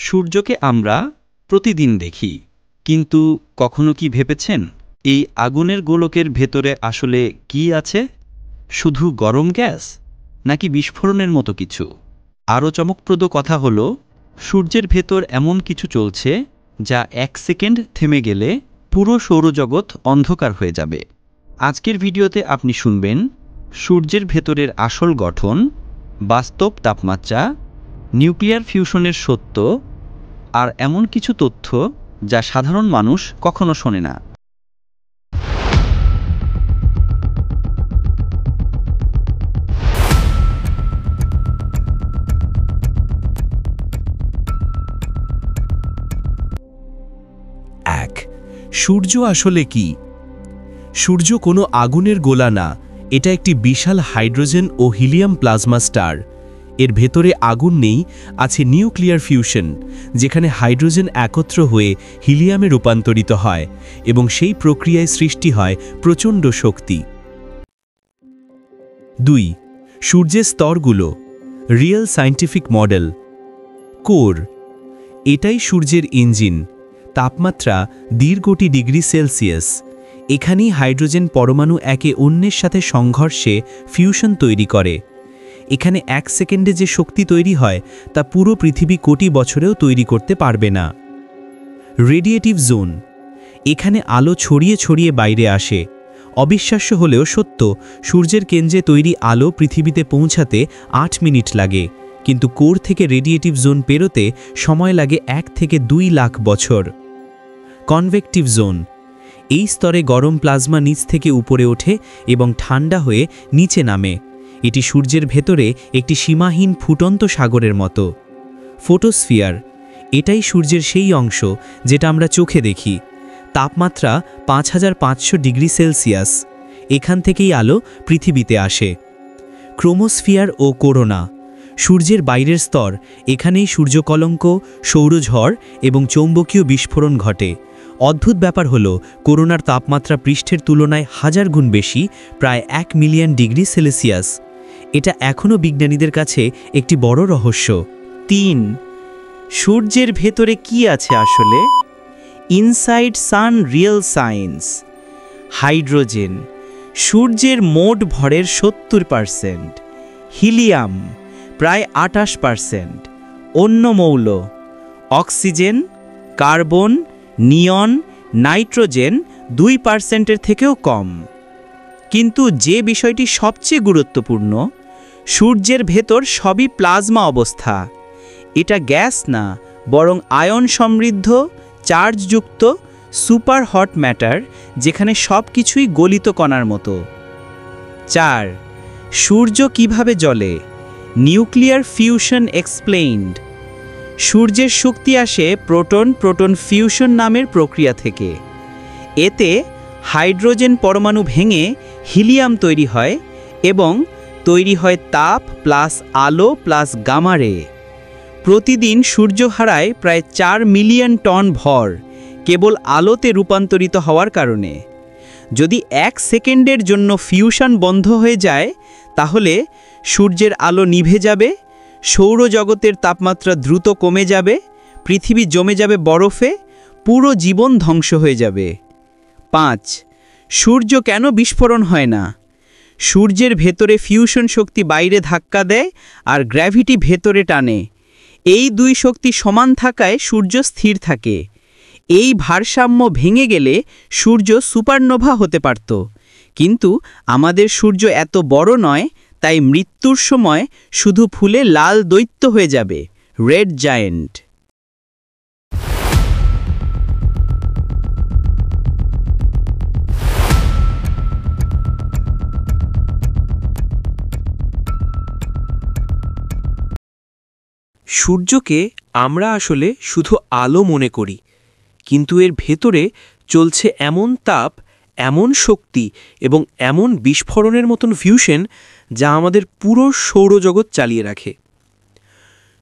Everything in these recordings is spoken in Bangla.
সূর্যকে আমরা প্রতিদিন দেখি, কিন্তু কখনো কি ভেবেছেন এই আগুনের গোলকের ভেতরে আসলে কি আছে? শুধু গরম গ্যাস, নাকি বিস্ফোরণের মতো কিছু? আরও চমকপ্রদ কথা হলো, সূর্যের ভেতর এমন কিছু চলছে যা 1 সেকেন্ড থেমে গেলে পুরো সৌরজগৎ অন্ধকার হয়ে যাবে। আজকের ভিডিওতে আপনি শুনবেন সূর্যের ভেতরের আসল গঠন, বাস্তব তাপমাত্রা, নিউক্লিয়ার ফিউশনের সত্য, আর এমন কিছু তথ্য যা সাধারণ মানুষ কখনো শোনে না। সূর্য আসলে কি? সূর্য কোনো আগুনের গোলা না, এটা একটি বিশাল হাইড্রোজেন ও হিলিয়াম প্লাজমা স্টার। এর ভেতরে আগুন নেই, আছে নিউক্লিয়ার ফিউশন, যেখানে হাইড্রোজেন একত্র হয়ে হিলিয়ামে রূপান্তরিত হয় এবং সেই প্রক্রিয়ায় সৃষ্টি হয় প্রচণ্ড শক্তি। 2. সূর্যের স্তরগুলো। Real scientific model. কোর। এটাই সূর্যের ইঞ্জিন। তাপমাত্রা 1.5 কোটি ডিগ্রি সেলসিয়াস। এখানেই হাইড্রোজেন পরমাণু একে অন্যের সাথে সংঘর্ষে ফিউশন তৈরি করে। এখানে 1 সেকেন্ডে যে শক্তি তৈরি হয় তা পুরো পৃথিবী কোটি বছরেও তৈরি করতে পারবে না। Radiative zone. এখানে আলো ছড়িয়ে ছড়িয়ে বাইরে আসে। অবিশ্বাস্য হলেও সত্য, সূর্যের কেন্দ্রে তৈরি আলো পৃথিবীতে পৌঁছাতে 8 মিনিট লাগে, কিন্তু কোর থেকে রেডিয়েটিভ জোন পেরোতে সময় লাগে 1 থেকে 2 লাখ বছর। Convective zone. এই স্তরে গরম প্লাজমা নিচ থেকে উপরে ওঠে এবং ঠান্ডা হয়ে নিচে নামে। এটি সূর্যের ভেতরে একটি সীমাহীন ফুটন্ত সাগরের মতো। ফোটোস্ফিয়ার। এটাই সূর্যের সেই অংশ যেটা আমরা চোখে দেখি। তাপমাত্রা 5500 ডিগ্রি সেলসিয়াস। এখান থেকেই আলো পৃথিবীতে আসে। ক্রোমোস্ফিয়ার ও করোনা। সূর্যের বাইরের স্তর, এখানেই সূর্যকলঙ্ক, সৌরঝড় এবং চৌম্বকীয় বিস্ফোরণ ঘটে। অদ্ভুত ব্যাপার হলো, করোনার তাপমাত্রা পৃষ্ঠের তুলনায় 1000 গুণ বেশি, প্রায় 1 মিলিয়ন ডিগ্রি সেলসিয়াস। এটা এখনও বিজ্ঞানীদের কাছে একটি বড় রহস্য। 3. সূর্যের ভেতরে কি আছে আসলে? ইনসাইড সান রিয়েল সায়েন্স। হাইড্রোজেন, সূর্যের মোট ভরের 70%। হিলিয়াম, প্রায় 28%। অন্য মৌল, অক্সিজেন, কার্বন, নিয়ন, নাইট্রোজেন 2%-এর থেকেও কম। কিন্তু যে বিষয়টি সবচেয়ে গুরুত্বপূর্ণ, সূর্যের ভেতর সবই প্লাজমা অবস্থা। এটা গ্যাস না, বরং আয়ন সমৃদ্ধ, চার্জযুক্ত সুপার হট ম্যাটার, যেখানে সব কিছুই গলিত কণার মতো। 4. সূর্য কিভাবে জ্বলে? Nuclear fusion explained. সূর্যের শক্তি আসে প্রোটন প্রোটন ফিউশন নামের প্রক্রিয়া থেকে। এতে হাইড্রোজেন পরমাণু ভেঙে হিলিয়াম তৈরি হয় এবং তৈরি হয় তাপ প্লাস আলো প্লাস গামা রে। প্রতিদিন সূর্য হারায় প্রায় 4 মিলিয়ন টন ভর কেবল আলোতে রূপান্তরিত হওয়ার কারণে। যদি 1 সেকেন্ডের জন্য ফিউশন বন্ধ হয়ে যায়, তাহলে সূর্যের আলো নিভে যাবে, সৌরজগতের তাপমাত্রা দ্রুত কমে যাবে, পৃথিবী জমে যাবে বরফে, পুরো জীবন ধ্বংস হয়ে যাবে। 5. সূর্য কেন বিস্ফোরণ হয় না? সূর্যের ভেতরে ফিউশন শক্তি বাইরে ধাক্কা দেয় আর গ্র্যাভিটি ভেতরে টানে। এই 2 শক্তি সমান থাকায় সূর্য স্থির থাকে। এই ভারসাম্য ভেঙে গেলে সূর্য সুপারনোভা হতে পারত। কিন্তু আমাদের সূর্য এত বড় নয়, তাই মৃত্যুর সময় শুধু ফুলে লাল দৈত্য হয়ে যাবে, রেড জায়েন্ট। সূর্যকে আমরা আসলে শুধু আলো মনে করি, কিন্তু এর ভেতরে চলছে এমন তাপ, এমন শক্তি এবং এমন বিস্ফোরণের মতন ফিউশন যা আমাদের পুরো সৌরজগৎ চালিয়ে রাখে।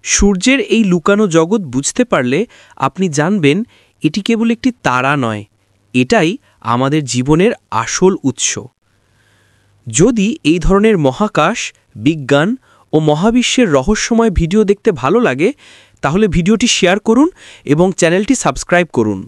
সূর্যের এই লুকানো জগৎ বুঝতে পারলে আপনি জানবেন এটি কেবল একটি তারা নয়, এটাই আমাদের জীবনের আসল উৎস। যদি এই ধরনের মহাকাশ, বিজ্ঞান ও মহাবিশ্বের রহস্যময় ভিডিও দেখতে ভালো লাগে, তাহলে ভিডিওটি শেয়ার করুন এবং চ্যানেলটি সাবস্ক্রাইব করুন।